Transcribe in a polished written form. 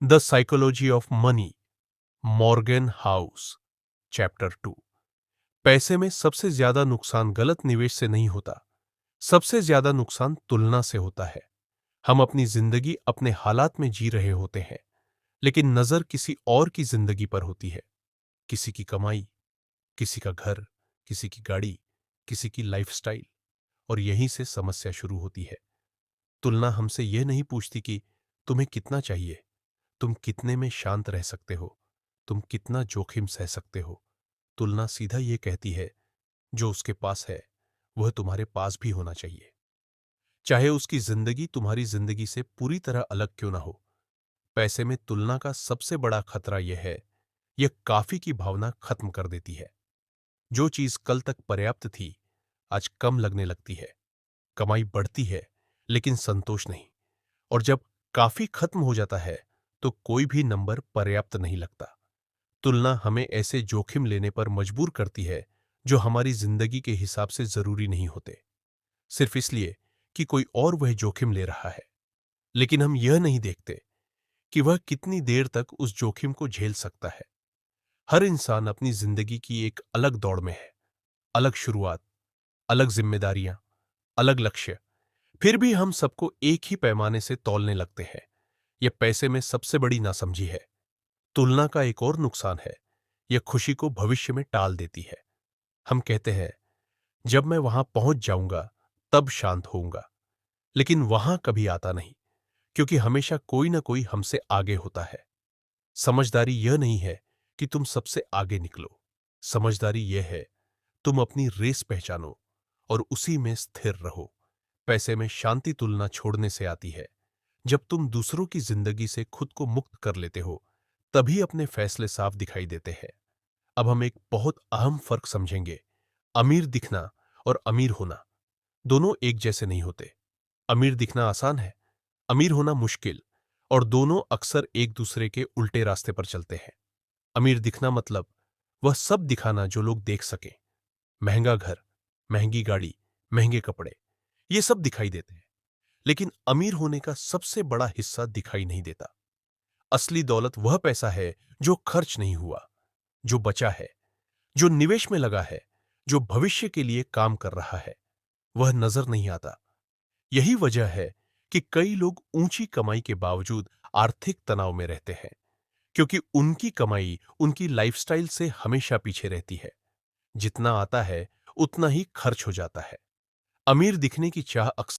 The psychology of money, Morgan house. Chapter 2। पैसे में सबसे ज्यादा नुकसान गलत निवेश से नहीं होता, सबसे ज्यादा नुकसान तुलना से होता है। हम अपनी जिंदगी अपने हालात में जी रहे होते हैं, लेकिन नजर किसी और की जिंदगी पर होती है। किसी की कमाई, किसी का घर, किसी की गाड़ी, किसी की लाइफस्टाइल। और यहीं से समस्या शुरू होती है। तुलना हमसे यह नहीं पूछती कि तुम्हें कितना चाहिए, तुम कितने में शांत रह सकते हो, तुम कितना जोखिम सह सकते हो। तुलना सीधा ये कहती है, जो उसके पास है वह तुम्हारे पास भी होना चाहिए, चाहे उसकी जिंदगी तुम्हारी जिंदगी से पूरी तरह अलग क्यों ना हो। पैसे में तुलना का सबसे बड़ा खतरा यह है, यह काफी की भावना खत्म कर देती है। जो चीज कल तक पर्याप्त थी, आज कम लगने लगती है। कमाई बढ़ती है, लेकिन संतोष नहीं। और जब काफी खत्म हो जाता है, तो कोई भी नंबर पर्याप्त नहीं लगता। तुलना हमें ऐसे जोखिम लेने पर मजबूर करती है, जो हमारी जिंदगी के हिसाब से जरूरी नहीं होते, सिर्फ इसलिए कि कोई और वह जोखिम ले रहा है। लेकिन हम यह नहीं देखते कि वह कितनी देर तक उस जोखिम को झेल सकता है। हर इंसान अपनी जिंदगी की एक अलग दौड़ में है, अलग शुरुआत, अलग जिम्मेदारियां, अलग लक्ष्य। फिर भी हम सबको एक ही पैमाने से तौलने लगते हैं। यह पैसे में सबसे बड़ी नासमझी है। तुलना का एक और नुकसान है, यह खुशी को भविष्य में टाल देती है। हम कहते हैं, जब मैं वहां पहुंच जाऊंगा तब शांत होऊंगा। लेकिन वहां कभी आता नहीं, क्योंकि हमेशा कोई ना कोई हमसे आगे होता है। समझदारी यह नहीं है कि तुम सबसे आगे निकलो। समझदारी यह है, तुम अपनी रेस पहचानो और उसी में स्थिर रहो। पैसे में शांति तुलना छोड़ने से आती है। जब तुम दूसरों की जिंदगी से खुद को मुक्त कर लेते हो, तभी अपने फैसले साफ दिखाई देते हैं। अब हम एक बहुत अहम फर्क समझेंगे। अमीर दिखना और अमीर होना दोनों एक जैसे नहीं होते। अमीर दिखना आसान है, अमीर होना मुश्किल, और दोनों अक्सर एक दूसरे के उल्टे रास्ते पर चलते हैं। अमीर दिखना मतलब वह सब दिखाना जो लोग देख सकें। महंगा घर, महंगी गाड़ी, महंगे कपड़े, ये सब दिखाई देते हैं। लेकिन अमीर होने का सबसे बड़ा हिस्सा दिखाई नहीं देता। असली दौलत वह पैसा है जो खर्च नहीं हुआ, जो बचा है, जो निवेश में लगा है, जो भविष्य के लिए काम कर रहा है। वह नजर नहीं आता। यही वजह है कि कई लोग ऊंची कमाई के बावजूद आर्थिक तनाव में रहते हैं, क्योंकि उनकी कमाई उनकी लाइफस्टाइल से हमेशा पीछे रहती है। जितना आता है उतना ही खर्च हो जाता है। अमीर दिखने की चाह अक्सर